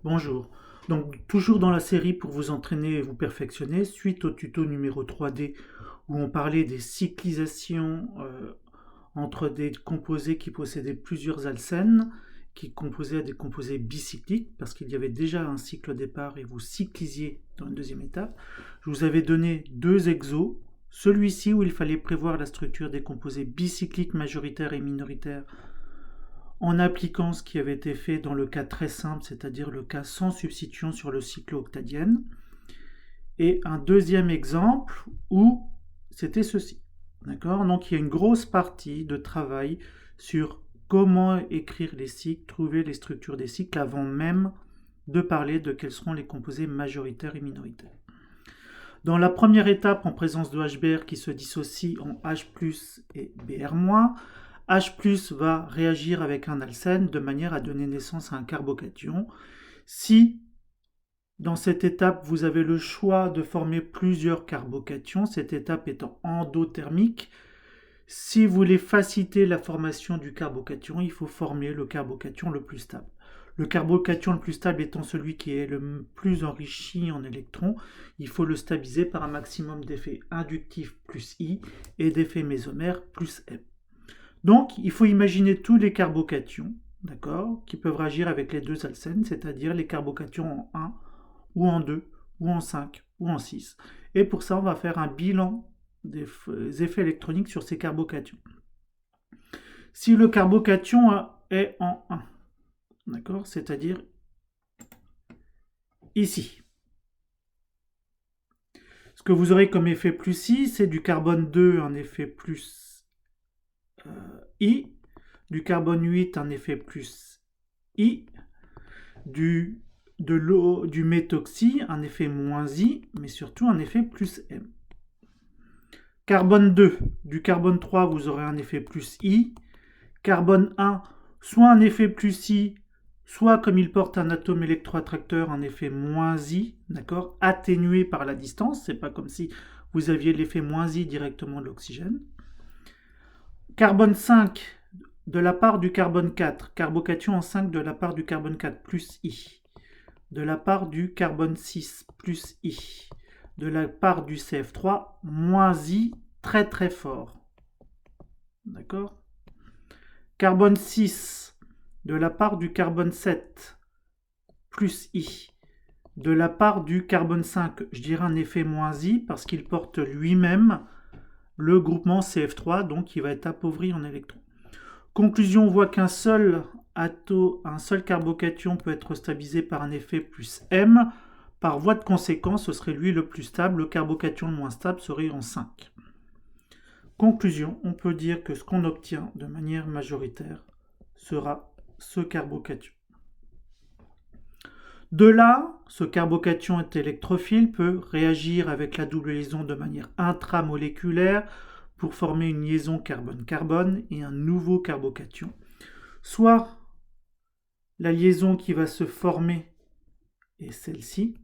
Bonjour. Donc, toujours dans la série pour vous entraîner et vous perfectionner, suite au tuto numéro 3D où on parlait des cyclisations entre des composés qui possédaient plusieurs alcènes, qui composaient des composés bicycliques, parce qu'il y avait déjà un cycle au départ et vous cyclisiez dans une deuxième étape. Je vous avais donné deux exos. Celui-ci où il fallait prévoir la structure des composés bicycliques majoritaires et minoritaires en appliquant ce qui avait été fait dans le cas très simple, c'est-à-dire le cas sans substitution sur le cyclo-octadienne. Et un deuxième exemple où c'était ceci. D'accord? Donc il y a une grosse partie de travail sur comment écrire les cycles, trouver les structures des cycles avant même de parler de quels seront les composés majoritaires et minoritaires. Dans la première étape, en présence de HBr qui se dissocie en H+, et Br-, H+ va réagir avec un alcène de manière à donner naissance à un carbocation. Si dans cette étape, vous avez le choix de former plusieurs carbocations, cette étape étant endothermique, si vous voulez faciliter la formation du carbocation, il faut former le carbocation le plus stable. Le carbocation le plus stable étant celui qui est le plus enrichi en électrons, il faut le stabiliser par un maximum d'effets inductifs plus I et d'effets mésomères plus M. Donc, il faut imaginer tous les carbocations, d'accord, qui peuvent réagir avec les deux alcènes, c'est-à-dire les carbocations en 1, ou en 2, ou en 5, ou en 6. Et pour ça, on va faire un bilan des effets électroniques sur ces carbocations. Si le carbocation est en 1, d'accord, c'est-à-dire ici. Ce que vous aurez comme effet plus I, c'est du carbone 2, un effet plus I, du carbone 8, un effet plus I, du méthoxy, un effet moins I, mais surtout un effet plus M. Carbone 2, du carbone 3, vous aurez un effet plus I. Carbone 1, soit un effet plus I, soit comme il porte un atome électroattracteur, un effet moins I, d'accord, atténué par la distance, c'est pas comme si vous aviez l'effet moins I directement de l'oxygène. Carbone 5, de la part du carbone 4, carbocation en 5 de la part du carbone 4 plus I, de la part du carbone 6 plus I, de la part du CF3 moins I très très fort. D'accord? Carbone 6, de la part du carbone 7 plus I, de la part du carbone 5, je dirais un effet moins I parce qu'il porte lui-même le groupement CF3, donc il va être appauvri en électrons. Conclusion, on voit qu'un seul carbocation peut être stabilisé par un effet plus M. Par voie de conséquence, ce serait lui le plus stable. Le carbocation le moins stable serait en 5. Conclusion, on peut dire que ce qu'on obtient de manière majoritaire sera ce carbocation. De là, ce carbocation électrophile peut réagir avec la double liaison de manière intramoléculaire pour former une liaison carbone-carbone et un nouveau carbocation. Soit la liaison qui va se former est celle-ci.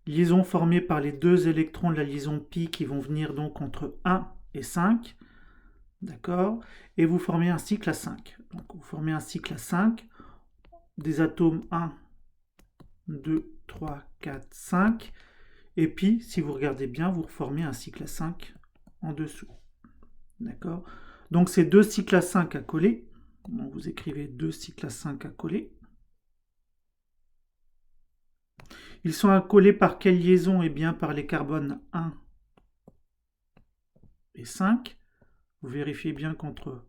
Liaison formée par les deux électrons de la liaison pi qui vont venir donc entre 1 et 5. D'accord? Et vous formez un cycle à 5. Donc vous formez un cycle à 5 des atomes 1, 2, 3, 4, 5. Et puis, si vous regardez bien, vous formez un cycle à 5 en dessous. D'accord? Donc c'est deux cycles à 5 à coller. Donc, vous écrivez deux cycles à 5 à coller. Ils sont accolés par quelle liaison? Eh bien, par les carbones 1 et 5. Vous vérifiez bien qu'entre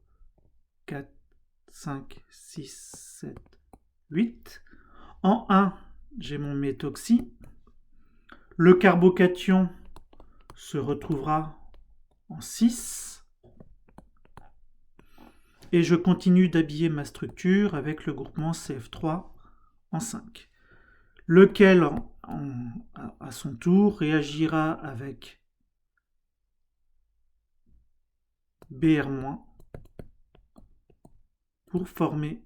4, 5, 6, 7, 8. En 1, j'ai mon méthoxy. Le carbocation se retrouvera en 6. Et je continue d'habiller ma structure avec le groupement CF3 en 5. Lequel, à son tour, réagira avec Br- pour former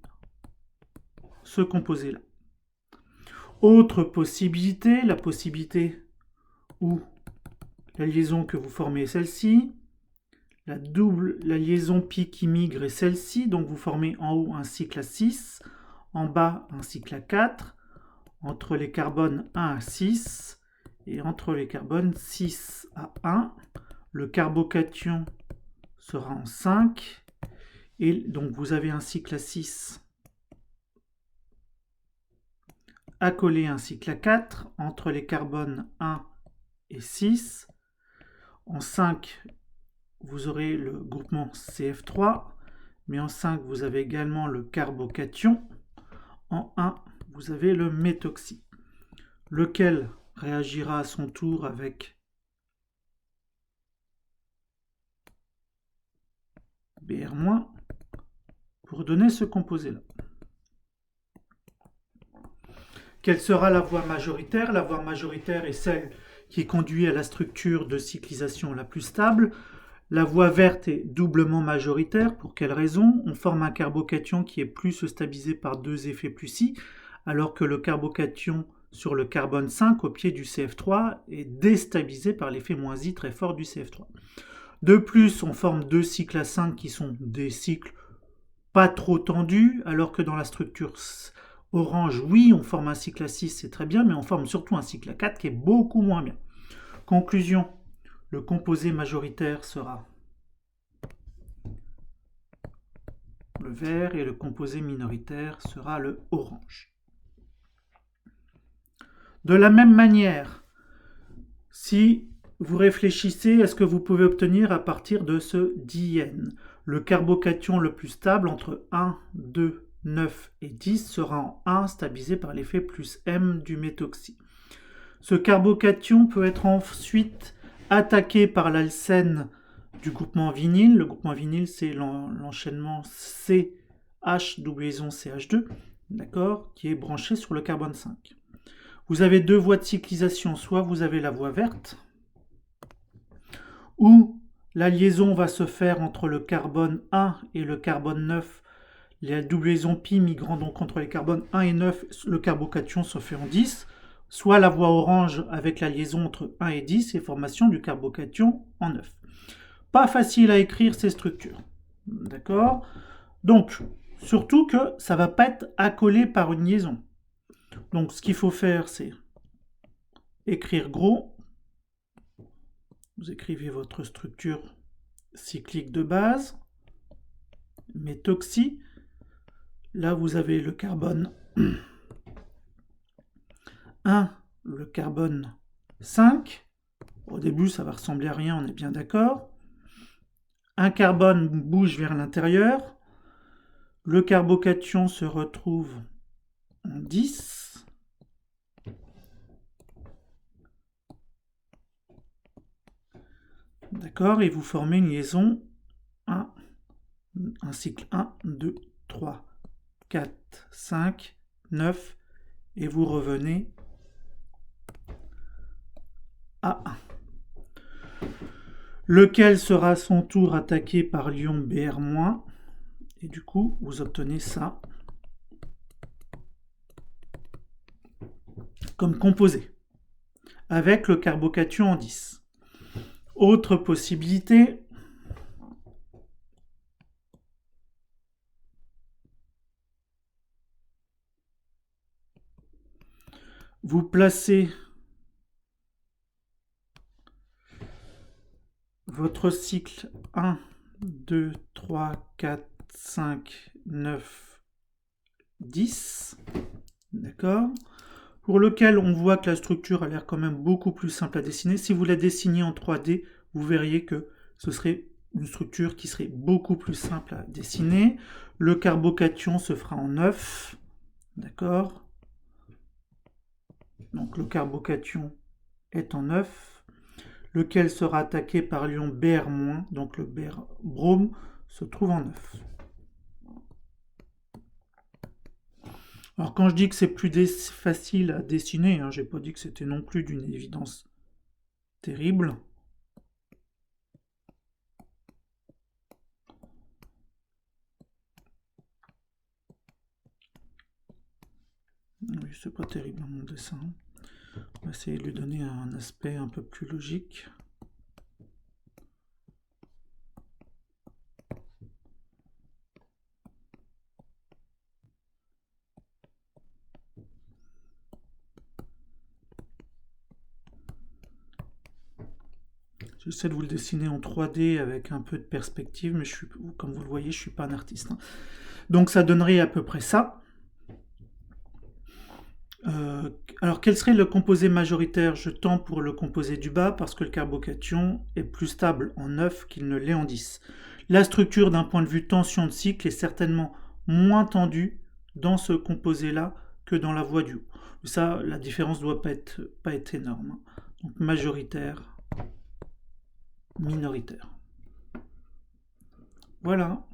ce composé-là. Autre possibilité, la possibilité où la liaison que vous formez est celle-ci, la liaison pi qui migre est celle-ci, donc vous formez en haut un cycle à 6, En bas, un cycle à 4, entre les carbones 1 à 6, et entre les carbones 6 à 1, le carbocation sera en 5, et donc vous avez un cycle à 6 accolé à un cycle à 4, entre les carbones 1 et 6. En 5, vous aurez le groupement CF3, mais en 5, vous avez également le carbocation. En 1, vous avez le méthoxy, lequel réagira à son tour avec Br- pour donner ce composé-là. Quelle sera la voie majoritaire? La voie majoritaire est celle qui conduit à la structure de cyclisation la plus stable. La voie verte est doublement majoritaire. Pour quelle raison? On forme un carbocation qui est plus stabilisé par deux effets plus I, alors que le carbocation sur le carbone 5 au pied du CF3 est déstabilisé par l'effet -I très fort du CF3. De plus, on forme deux cycles à 5 qui sont des cycles pas trop tendus, alors que dans la structure orange, oui, on forme un cycle à 6, c'est très bien, mais on forme surtout un cycle à 4 qui est beaucoup moins bien. Conclusion, le composé majoritaire sera le vert et le composé minoritaire sera le orange. De la même manière, si vous réfléchissez à ce que vous pouvez obtenir à partir de ce diène, le carbocation le plus stable entre 1, 2, 9 et 10 sera en 1 stabilisé par l'effet plus M du méthoxy. Ce carbocation peut être ensuite attaqué par l'alcène du groupement vinyle. Le groupement vinyle, c'est l'enchaînement CH double liaison CH2, d'accord, qui est branché sur le carbone 5. Vous avez deux voies de cyclisation. Soit vous avez la voie verte, où la liaison va se faire entre le carbone 1 et le carbone 9. La double liaison pi migrant donc entre les carbones 1 et 9, le carbocation se fait en 10. Soit la voie orange avec la liaison entre 1 et 10 et formation du carbocation en 9. Pas facile à écrire ces structures. D'accord? Donc, surtout que ça ne va pas être accolé par une liaison. Donc, ce qu'il faut faire, c'est écrire gros. Vous écrivez votre structure cyclique de base, méthoxy. Là, vous avez le carbone 1, le carbone 5. Au début, ça va ressembler à rien, on est bien d'accord. Un carbone bouge vers l'intérieur. Le carbocation se retrouve en 10. D'accord, et vous formez une liaison 1, un cycle 1, 2, 3, 4, 5, 9, et vous revenez à 1. Lequel sera à son tour attaqué par l'ion Br-, et du coup, vous obtenez ça comme composé, avec le carbocation en 10. Autre possibilité, vous placez votre cycle 1, 2, 3, 4, 5, 9, 10, d'accord, pour lequel on voit que la structure a l'air quand même beaucoup plus simple à dessiner. Si vous la dessinez en 3D, vous verriez que ce serait une structure qui serait beaucoup plus simple à dessiner. Le carbocation se fera en 9, d'accord. Donc le carbocation est en 9, lequel sera attaqué par l'ion Br-, donc le Br-brome se trouve en 9. Alors quand je dis que c'est plus facile à dessiner, hein, j'ai pas dit que c'était non plus d'une évidence terrible. Oui, c'est pas terrible mon dessin. On va essayer de lui donner un aspect un peu plus logique. J'essaie de vous le dessiner en 3D avec un peu de perspective, mais comme vous le voyez, je ne suis pas un artiste, hein. Donc ça donnerait à peu près ça. Alors quel serait le composé majoritaire? Je tends pour le composé du bas parce que le carbocation est plus stable en 9 qu'il ne l'est en 10. La structure d'un point de vue tension de cycle est certainement moins tendue dans ce composé-là que dans la voie du haut. Ça, la différence ne doit pas être énorme. Donc majoritaire, minoritaire. Voilà.